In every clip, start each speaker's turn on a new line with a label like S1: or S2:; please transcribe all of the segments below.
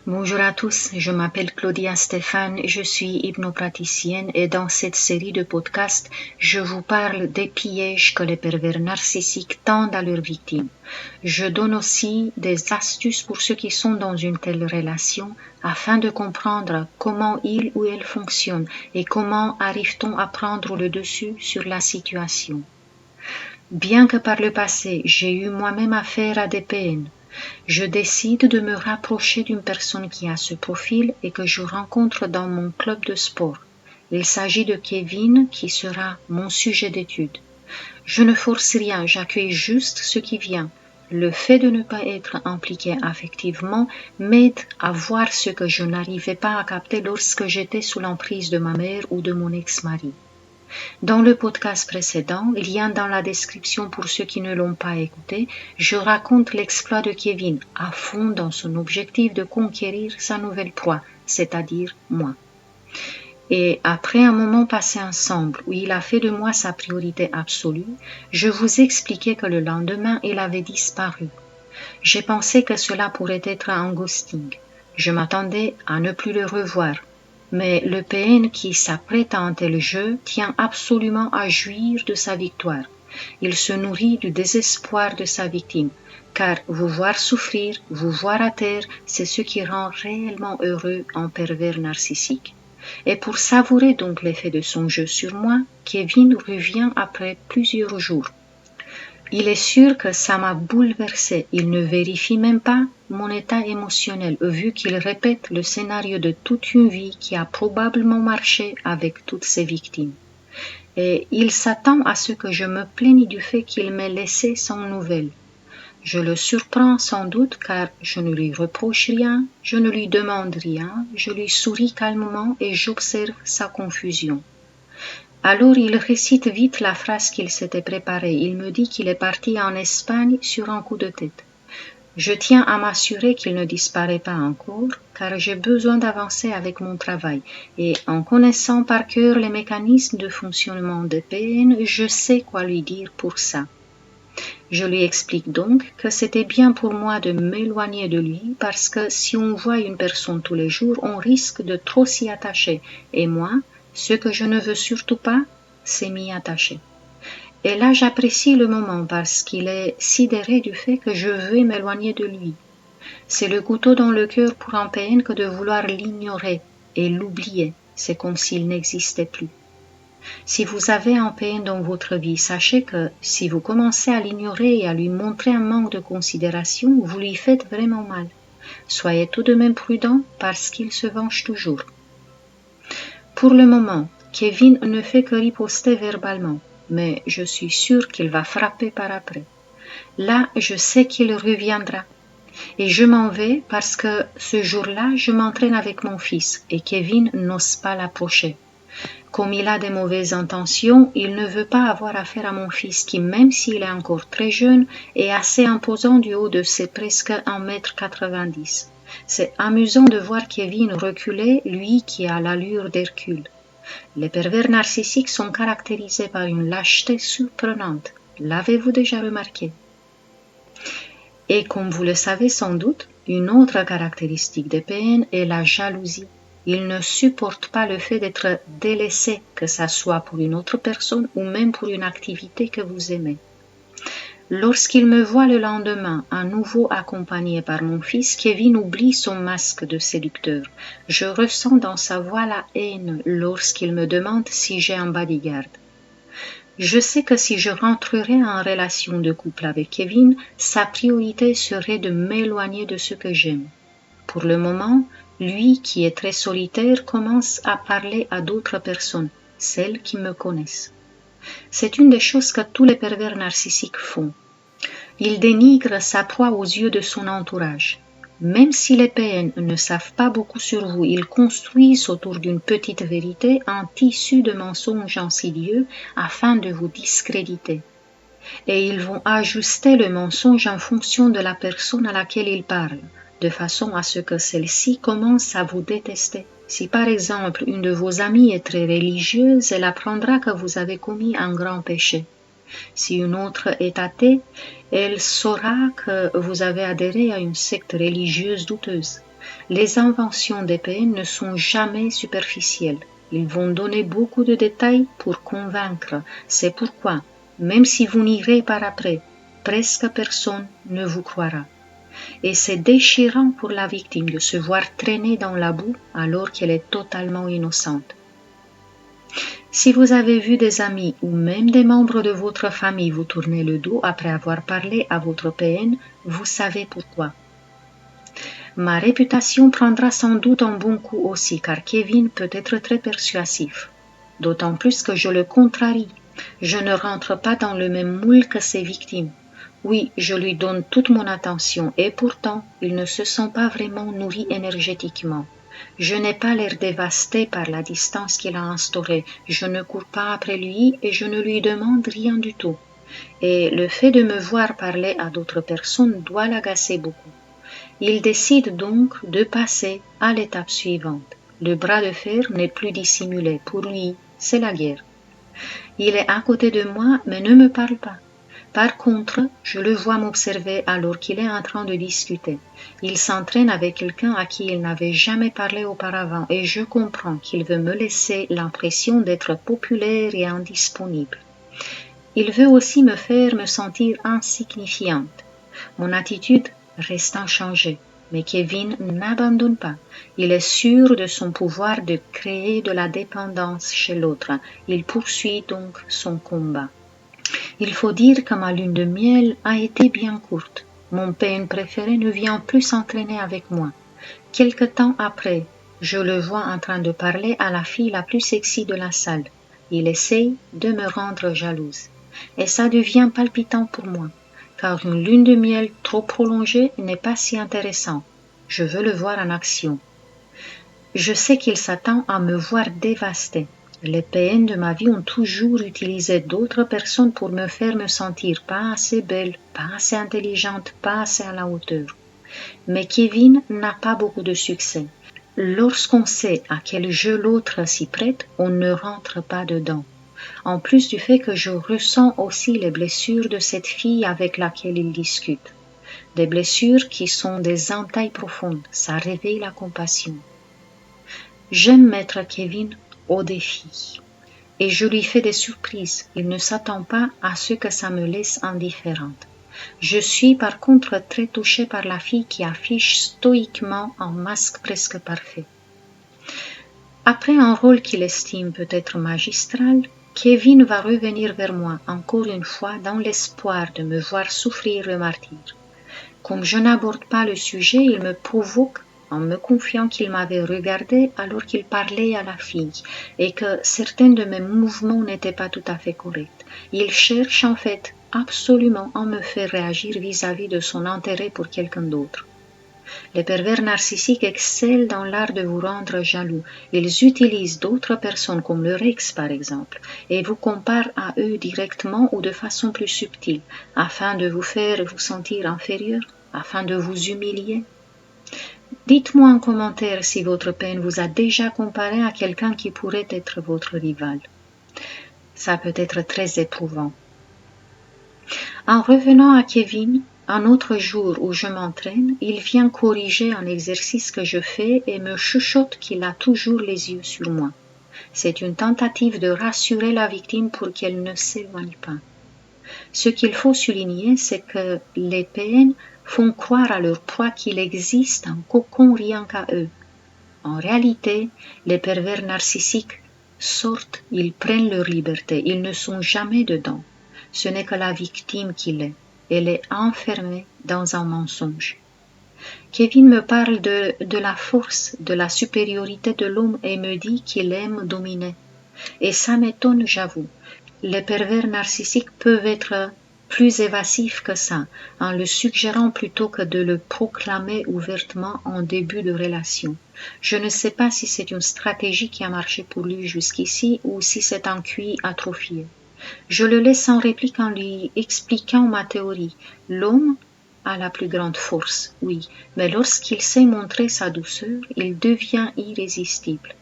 S1: Bonjour à tous, je m'appelle Claudia Stéphane, je suis hypnopraticienne et dans cette série de podcasts, je vous parle des pièges que les pervers narcissiques tendent à leurs victimes. Je donne aussi des astuces pour ceux qui sont dans une telle relation afin de comprendre comment ils ou elles fonctionnent et comment arrive-t-on à prendre le dessus sur la situation. Bien que par le passé, j'ai eu moi-même affaire à des PN, je décide de me rapprocher d'une personne qui a ce profil et que je rencontre dans mon club de sport. Il s'agit de Kevin qui sera mon sujet d'étude. Je ne force rien, j'accueille juste ce qui vient. Le fait de ne pas être impliqué affectivement m'aide à voir ce que je n'arrivais pas à capter lorsque j'étais sous l'emprise de ma mère ou de mon ex-mari. Dans le podcast précédent, lien dans la description pour ceux qui ne l'ont pas écouté, je raconte l'exploit de Kevin à fond dans son objectif de conquérir sa nouvelle proie, c'est-à-dire moi. Et après un moment passé ensemble où il a fait de moi sa priorité absolue, je vous expliquais que le lendemain, il avait disparu. J'ai pensé que cela pourrait être un ghosting. Je m'attendais à ne plus le revoir. Mais le PN qui s'apprête à un tel jeu tient absolument à jouir de sa victoire. Il se nourrit du désespoir de sa victime, car vous voir souffrir, vous voir à terre, c'est ce qui rend réellement heureux un pervers narcissique. Et pour savourer donc l'effet de son jeu sur moi, Kevin revient après plusieurs jours. Il est sûr que ça m'a bouleversée. Il ne vérifie même pas mon état émotionnel, vu qu'il répète le scénario de toute une vie qui a probablement marché avec toutes ses victimes. Et il s'attend à ce que je me plaigne du fait qu'il m'ait laissé sans nouvelles. Je le surprends sans doute car je ne lui reproche rien, je ne lui demande rien, je lui souris calmement et j'observe sa confusion. Alors il récite vite la phrase qu'il s'était préparée. Il me dit qu'il est parti en Espagne sur un coup de tête. Je tiens à m'assurer qu'il ne disparaît pas encore, car j'ai besoin d'avancer avec mon travail. Et en connaissant par cœur les mécanismes de fonctionnement de PN, je sais quoi lui dire pour ça. Je lui explique donc que c'était bien pour moi de m'éloigner de lui parce que si on voit une personne tous les jours, on risque de trop s'y attacher. Et moi, ce que je ne veux surtout pas, c'est m'y attacher. Et là, j'apprécie le moment parce qu'il est sidéré du fait que je veux m'éloigner de lui. C'est le couteau dans le cœur pour un PN que de vouloir l'ignorer et l'oublier. C'est comme s'il n'existait plus. Si vous avez un PN dans votre vie, sachez que si vous commencez à l'ignorer et à lui montrer un manque de considération, vous lui faites vraiment mal. Soyez tout de même prudent parce qu'il se venge toujours. Pour le moment, Kevin ne fait que riposter verbalement, mais je suis sûre qu'il va frapper par après. Là, je sais qu'il reviendra. Et je m'en vais parce que ce jour-là, je m'entraîne avec mon fils et Kevin n'ose pas l'approcher. Comme il a des mauvaises intentions, il ne veut pas avoir affaire à mon fils qui, même s'il est encore très jeune, est assez imposant du haut de ses presque 1,90 m. C'est amusant de voir Kevin reculer, lui qui a l'allure d'Hercule. Les pervers narcissiques sont caractérisés par une lâcheté surprenante. L'avez-vous déjà remarqué? Et comme vous le savez sans doute, une autre caractéristique des PN est la jalousie. Ils ne supportent pas le fait d'être délaissés, que ça soit pour une autre personne ou même pour une activité que vous aimez. Lorsqu'il me voit le lendemain, à nouveau accompagné par mon fils, Kevin oublie son masque de séducteur. Je ressens dans sa voix la haine lorsqu'il me demande si j'ai un bodyguard. Je sais que si je rentrerais en relation de couple avec Kevin, sa priorité serait de m'éloigner de ce que j'aime. Pour le moment, lui qui est très solitaire commence à parler à d'autres personnes, celles qui me connaissent. C'est une des choses que tous les pervers narcissiques font. Il dénigre sa proie aux yeux de son entourage. Même si les PN ne savent pas beaucoup sur vous, ils construisent autour d'une petite vérité un tissu de mensonges insidieux afin de vous discréditer. Et ils vont ajuster le mensonge en fonction de la personne à laquelle ils parlent, de façon à ce que celle-ci commence à vous détester. Si par exemple une de vos amies est très religieuse, elle apprendra que vous avez commis un grand péché. Si une autre est athée, elle saura que vous avez adhéré à une secte religieuse douteuse. Les inventions des PN ne sont jamais superficielles. Ils vont donner beaucoup de détails pour convaincre. C'est pourquoi, même si vous n'irez par après, presque personne ne vous croira. Et c'est déchirant pour la victime de se voir traîner dans la boue alors qu'elle est totalement innocente. Si vous avez vu des amis ou même des membres de votre famille vous tourner le dos après avoir parlé à votre PN, vous savez pourquoi. Ma réputation prendra sans doute un bon coup aussi, car Kevin peut être très persuasif. D'autant plus que je le contrarie. Je ne rentre pas dans le même moule que ses victimes. Oui, je lui donne toute mon attention et pourtant, il ne se sent pas vraiment nourri énergétiquement. Je n'ai pas l'air dévasté par la distance qu'il a instaurée. Je ne cours pas après lui et je ne lui demande rien du tout. Et le fait de me voir parler à d'autres personnes doit l'agacer beaucoup. Il décide donc de passer à l'étape suivante. Le bras de fer n'est plus dissimulé. Pour lui, c'est la guerre. Il est à côté de moi, mais ne me parle pas. Par contre, je le vois m'observer alors qu'il est en train de discuter. Il s'entraîne avec quelqu'un à qui il n'avait jamais parlé auparavant et je comprends qu'il veut me laisser l'impression d'être populaire et indisponible. Il veut aussi me faire me sentir insignifiante. Mon attitude reste inchangée, mais Kevin n'abandonne pas. Il est sûr de son pouvoir de créer de la dépendance chez l'autre. Il poursuit donc son combat. Il faut dire que ma lune de miel a été bien courte. Mon PN préféré ne vient plus s'entraîner avec moi. Quelque temps après, je le vois en train de parler à la fille la plus sexy de la salle. Il essaye de me rendre jalouse. Et ça devient palpitant pour moi, car une lune de miel trop prolongée n'est pas si intéressant. Je veux le voir en action. Je sais qu'il s'attend à me voir dévastée. Les PN de ma vie ont toujours utilisé d'autres personnes pour me faire me sentir pas assez belle, pas assez intelligente, pas assez à la hauteur. Mais Kevin n'a pas beaucoup de succès. Lorsqu'on sait à quel jeu l'autre s'y prête, on ne rentre pas dedans. En plus du fait que je ressens aussi les blessures de cette fille avec laquelle il discute. Des blessures qui sont des entailles profondes, ça réveille la compassion. J'aime mettre Kevin au défi. Et je lui fais des surprises. Il ne s'attend pas à ce que ça me laisse indifférente. Je suis par contre très touchée par la fille qui affiche stoïquement un masque presque parfait. Après un rôle qu'il estime peut-être magistral, Kevin va revenir vers moi encore une fois dans l'espoir de me voir souffrir le martyre. Comme je n'aborde pas le sujet, il me provoque en me confiant qu'il m'avait regardé alors qu'il parlait à la fille et que certains de mes mouvements n'étaient pas tout à fait corrects. Il cherche en fait absolument à me faire réagir vis-à-vis de son intérêt pour quelqu'un d'autre. Les pervers narcissiques excellent dans l'art de vous rendre jaloux. Ils utilisent d'autres personnes comme leur ex par exemple et vous comparent à eux directement ou de façon plus subtile afin de vous faire vous sentir inférieur, afin de vous humilier. Dites-moi en commentaire si votre PN vous a déjà comparé à quelqu'un qui pourrait être votre rival. Ça peut être très éprouvant. En revenant à Kevin, un autre jour où je m'entraîne, il vient corriger un exercice que je fais et me chuchote qu'il a toujours les yeux sur moi. C'est une tentative de rassurer la victime pour qu'elle ne s'éloigne pas. Ce qu'il faut souligner, c'est que les PN font croire à leur proie qu'il existe un cocon rien qu'à eux. En réalité, les pervers narcissiques sortent, ils prennent leur liberté, ils ne sont jamais dedans. Ce n'est que la victime qui l'est. Elle est enfermée dans un mensonge. Kevin me parle de la force, de la supériorité de l'homme et me dit qu'il aime dominer. Et ça m'étonne, j'avoue. Les pervers narcissiques peuvent être plus évasifs que ça, en le suggérant plutôt que de le proclamer ouvertement en début de relation. Je ne sais pas si c'est une stratégie qui a marché pour lui jusqu'ici ou si c'est un QI atrophié. Je le laisse en réplique en lui expliquant ma théorie. L'homme a la plus grande force, oui, mais lorsqu'il sait montrer sa douceur, il devient irrésistible.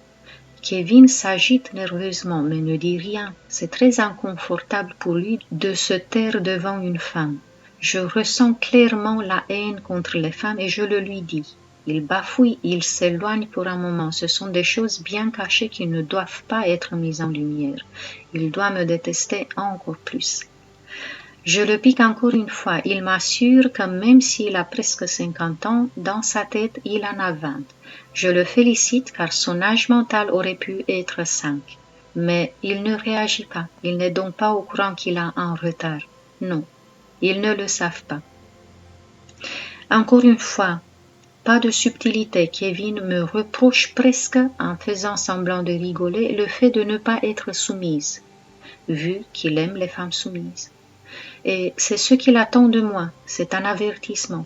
S1: Kevin s'agite nerveusement mais ne dit rien. C'est très inconfortable pour lui de se taire devant une femme. Je ressens clairement la haine contre les femmes et je le lui dis. Il bafouille, il s'éloigne pour un moment. Ce sont des choses bien cachées qui ne doivent pas être mises en lumière. Il doit me détester encore plus. Je le pique encore une fois. Il m'assure que même s'il a presque 50 ans, dans sa tête, il en a 20. Je le félicite car son âge mental aurait pu être 5. Mais il ne réagit pas. Il n'est donc pas au courant qu'il a un retard. Non, ils ne le savent pas. Encore une fois, pas de subtilité. Kevin me reproche presque, en faisant semblant de rigoler, le fait de ne pas être soumise, vu qu'il aime les femmes soumises. Et c'est ce qu'il attend de moi, c'est un avertissement.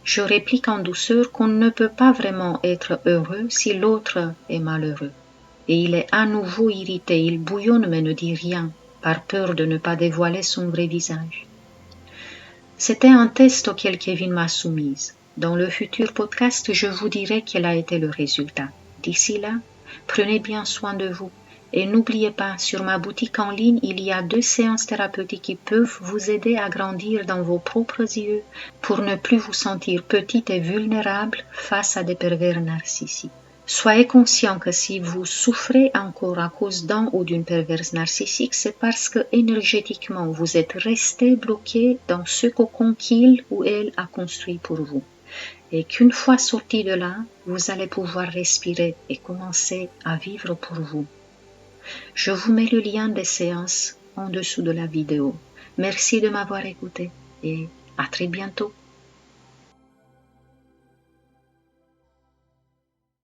S1: Je réplique en douceur qu'on ne peut pas vraiment être heureux si l'autre est malheureux. Et il est à nouveau irrité, il bouillonne mais ne dit rien, par peur de ne pas dévoiler son vrai visage. C'était un test auquel Kevin m'a soumise. Dans le futur podcast, je vous dirai quel a été le résultat. D'ici là, prenez bien soin de vous. Et n'oubliez pas, sur ma boutique en ligne, il y a 2 séances thérapeutiques qui peuvent vous aider à grandir dans vos propres yeux pour ne plus vous sentir petite et vulnérable face à des pervers narcissiques. Soyez conscient que si vous souffrez encore à cause d'un ou d'une perverse narcissique, c'est parce que énergétiquement vous êtes resté bloqué dans ce cocon qu'il ou elle a construit pour vous. Et qu'une fois sorti de là, vous allez pouvoir respirer et commencer à vivre pour vous. Je vous mets le lien des séances en dessous de la vidéo. Merci de m'avoir écouté et à très bientôt.